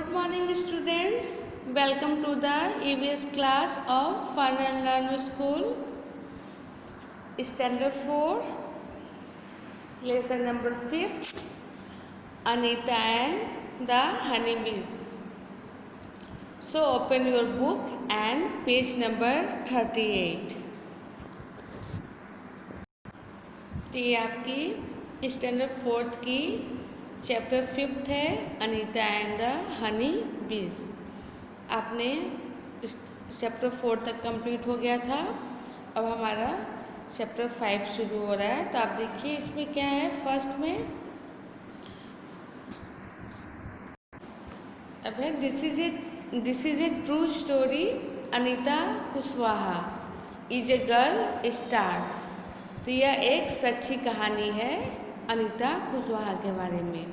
Good morning students. Welcome to the EVS class of Fun and Learn School, Standard 4, lesson number 5, Anita and the Honeybees. So open your book and page number 38. तो ये आपकी standard 4 की chapter 5 है, Anita and the honey बीज। आपने chapter 4 तक complete हो गया था। अब हमारा चैप्टर 5 शुरू हो रहा है। तो आप देखिए इसमें क्या है। फर्स्ट में अब है this is a true story. Anita Kushwaha is a girl star. तो यह एक सच्ची कहानी है अनीता कुशवाहा के बारे में।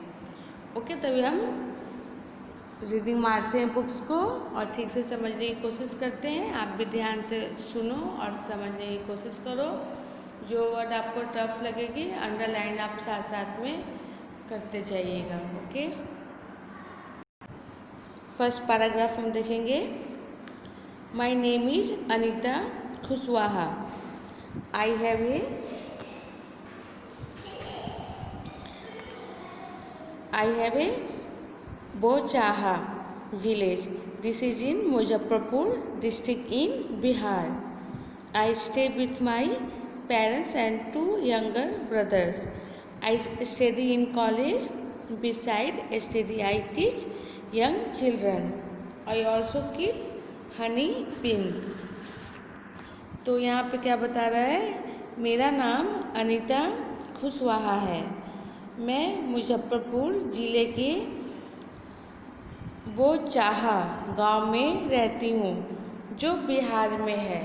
ओके, तभी हम रीडिंग मारते हैं बुक्स को और ठीक से समझने की कोशिश करते हैं। आप भी ध्यान से सुनो और समझने की कोशिश करो। जो वर्ड आपको टफ लगेगी अंडरलाइन आप साथ साथ में करते जाइएगा। ओके, फर्स्ट पैराग्राफ हम देखेंगे। My name is Anita Kushwaha. I have a Bochaha village. This is in Muzaffarpur district in Bihar. I stay with my parents and 2 younger brothers. I study in college. Beside study, I teach young children. I also keep honey bees. तो यहाँ पे क्या बता रहा है, मेरा नाम अनीता कुशवाहा है। मैं मुजफ्फरपुर ज़िले के बोचाहा गांव में रहती हूँ जो बिहार में है।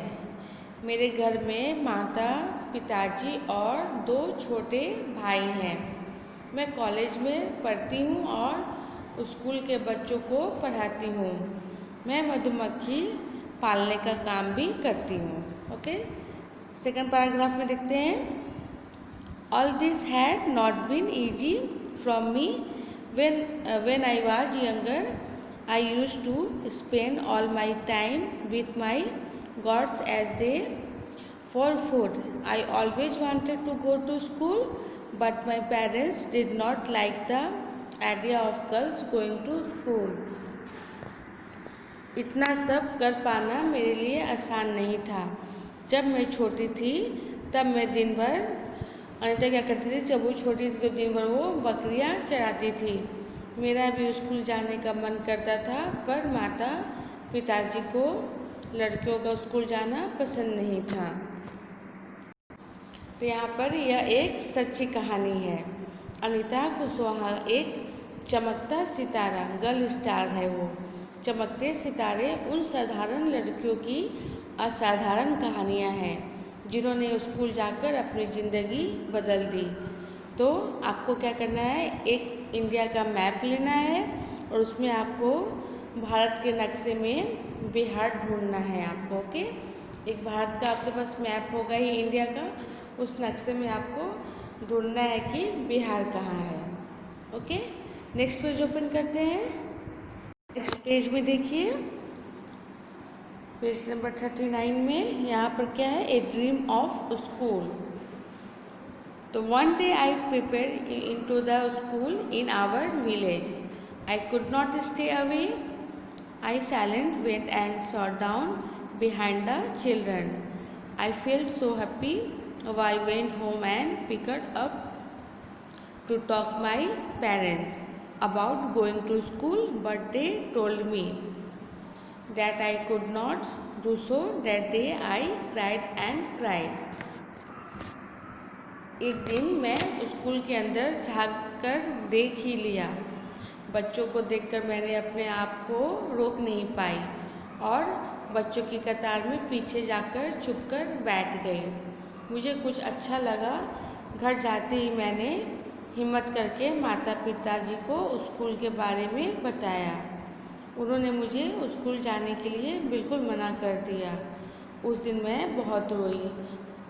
मेरे घर में माता पिताजी और 2 छोटे भाई हैं। मैं कॉलेज में पढ़ती हूँ और स्कूल के बच्चों को पढ़ाती हूँ। मैं मधुमक्खी पालने का काम भी करती हूँ। ओके, सेकंड पैराग्राफ में देखते हैं। All this had not been easy from me when I was younger. I used to spend all my time with my goats as they for food. I always wanted to go to school but my parents did not like the idea of girls going to school. इतना सब कर पाना मेरे लिए आसान नहीं था। जब मैं छोटी थी तब मैं दिन भर, अनीता क्या करती थी, जब वो छोटी थी तो दिन भर वो बकरियां चराती थी। मेरा भी स्कूल जाने का मन करता था पर माता पिताजी को लड़कियों का स्कूल जाना पसंद नहीं था। तो यहाँ पर यह एक सच्ची कहानी है। अनीता कुशवाहा एक चमकता सितारा, गर्ल स्टार है। वो चमकते सितारे उन साधारण लड़कियों की असाधारण कहानियाँ हैं जिन्होंने स्कूल जाकर अपनी ज़िंदगी बदल दी। तो आपको क्या करना है, एक इंडिया का मैप लेना है और उसमें आपको भारत के नक्शे में बिहार ढूंढना है आपको। ओके, एक भारत का आपके पास मैप होगा ही इंडिया का, उस नक्शे में आपको ढूंढना है कि बिहार कहाँ है। ओके, नेक्स्ट पेज ओपन करते हैं। नेक्स्ट पेज में देखिए, पेज नंबर 39 में यहाँ पर क्या है, ए ड्रीम ऑफ स्कूल। तो one day I prepare into the school in our village. I could not stay away. I silent went and sat down behind the children. I felt so happy. I went home and picked up to talk my parents about going to school, but they told me that I could not do so. That day I cried and cried. एक दिन मैं school के अंदर झांक कर देख ही लिया। बच्चों को देखकर मैंने अपने आप को रोक नहीं पाई और बच्चों की कतार में पीछे जाकर छुपकर बैठ गई। मुझे कुछ अच्छा लगा। घर जाते ही मैंने हिम्मत करके माता पिताजी को स्कूल के बारे में बताया। उन्होंने मुझे स्कूल जाने के लिए बिल्कुल मना कर दिया। उस दिन मैं बहुत रोई।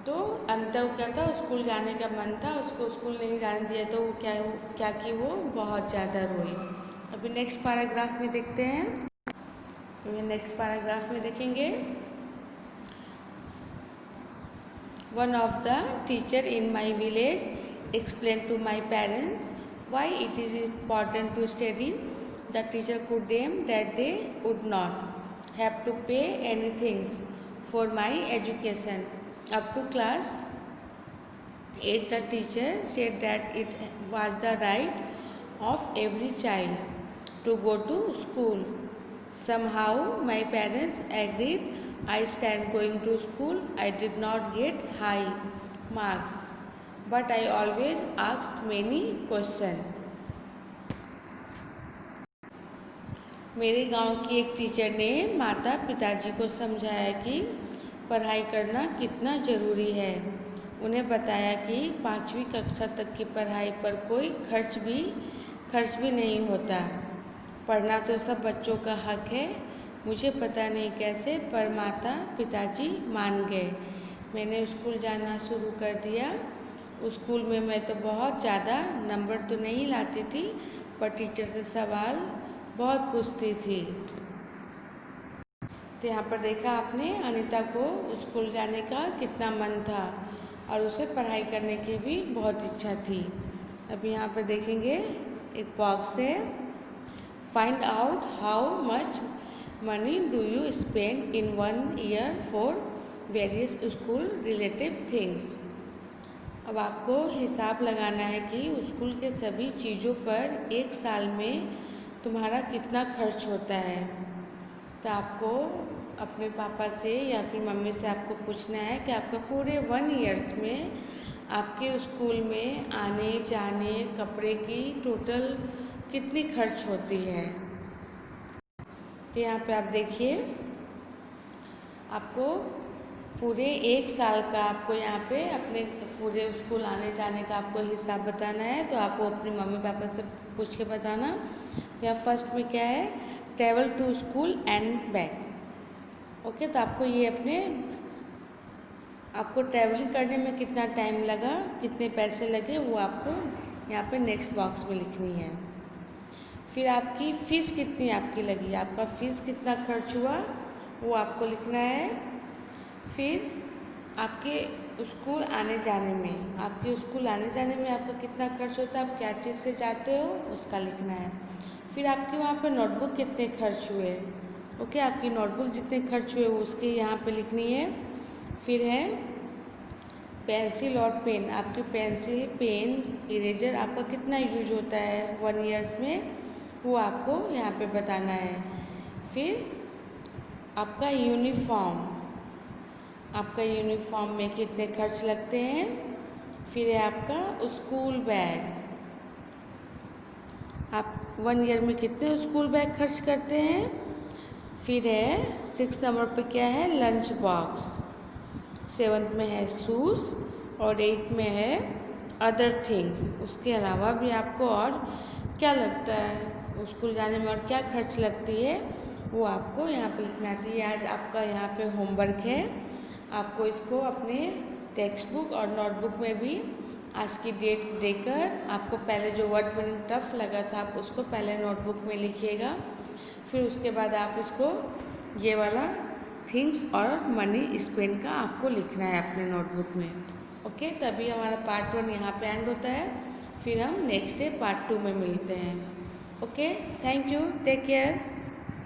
तो अनीता को क्या था, स्कूल जाने का मन था, उसको स्कूल नहीं जाने दिया तो वो क्या कि वो बहुत ज़्यादा रोई। अब अभी नेक्स्ट पैराग्राफ में देखते हैं। अभी नेक्स्ट पैराग्राफ में देखेंगे, one of the teacher in my village explained to my parents why it is important to study. The teacher told them that they would not have to pay anything for my education. Up to class 8, the teacher said that it was the right of every child to go to school. Somehow my parents agreed. I started going to school. I did not get high marks, but I always asked many questions. मेरे गांव की एक teacher ने माता पिताजी को समझाया कि पढ़ाई करना कितना ज़रूरी है। उन्हें बताया कि 5वीं कक्षा तक की पढ़ाई पर कोई खर्च भी नहीं होता। पढ़ना तो सब बच्चों का हक है। मुझे पता नहीं कैसे, पर माता पिताजी मान गए। मैंने स्कूल जाना शुरू कर दिया। स्कूल में मैं तो बहुत ज़्यादा नंबर तो नहीं लाती थी, पर टीचर से सवाल बहुत पूछती थी। तो यहाँ पर देखा आपने, अनीता को स्कूल जाने का कितना मन था और उसे पढ़ाई करने की भी बहुत इच्छा थी। अब यहाँ पर देखेंगे एक बॉक्स है, find out how much money do you spend in 1 year for various school related things. अब आपको हिसाब लगाना है कि स्कूल के सभी चीज़ों पर एक साल में तुम्हारा कितना खर्च होता है। तो आपको अपने पापा से या फिर मम्मी से आपको पूछना है कि आपका पूरे 1 ईयर्स में आपके स्कूल में आने जाने कपड़े की टोटल कितनी खर्च होती है। तो यहाँ पे आप देखिए, आपको पूरे 1 साल का आपको यहाँ पे अपने पूरे स्कूल आने जाने का आपको हिसाब बताना है। तो आपको अपने मम्मी पापा से पूछ के बताना। या फर्स्ट में क्या है, travel to school and back. Okay, तो आपको ये आपको ट्रैवलिंग करने में कितना टाइम लगा, कितने पैसे लगे, वो आपको यहाँ पे नेक्स्ट बॉक्स में लिखनी है। फिर आपकी फ़ीस कितनी आपकी लगी, आपका फ़ीस कितना खर्च हुआ वो आपको लिखना है। फिर आपके स्कूल आने जाने में आपका कितना खर्च होता है, आप क्या चीज़ से जाते हो उसका लिखना है। फिर आपके वहाँ पे नोटबुक कितने खर्च हुए, ओके, आपकी नोटबुक जितने खर्च हुए उसके यहाँ पे लिखनी है। फिर है पेंसिल और पेन, आपकी पेंसिल पेन इरेजर आपका कितना यूज होता है 1 ईयर्स में, वो आपको यहाँ पे बताना है। फिर आपका यूनिफॉर्म में कितने खर्च लगते हैं। फिर है आपका स्कूल बैग, आप 1 ईयर में कितने स्कूल बैग खर्च करते हैं। फिर है 6 नंबर पे क्या है, लंच बॉक्स। 7th में है शूज़ और 8 में है अदर थिंग्स। उसके अलावा भी आपको और क्या लगता है स्कूल जाने में और क्या खर्च लगती है वो आपको यहाँ पे लिखना चाहिए। आज आपका यहाँ पे होमवर्क है, आपको इसको अपने टेक्स्ट बुक और नोटबुक में भी आज की डेट देकर आपको पहले जो वर्ड मीनिंग टफ लगा था आप उसको पहले नोटबुक में लिखिएगा। फिर उसके बाद आप इसको ये वाला थिंग्स और मनी स्पेंड का आपको लिखना है अपने नोटबुक में। ओके, तभी हमारा पार्ट 1 यहाँ पे एंड होता है। फिर हम नेक्स्ट डे पार्ट 2 में मिलते हैं। Okay, thank you, take care.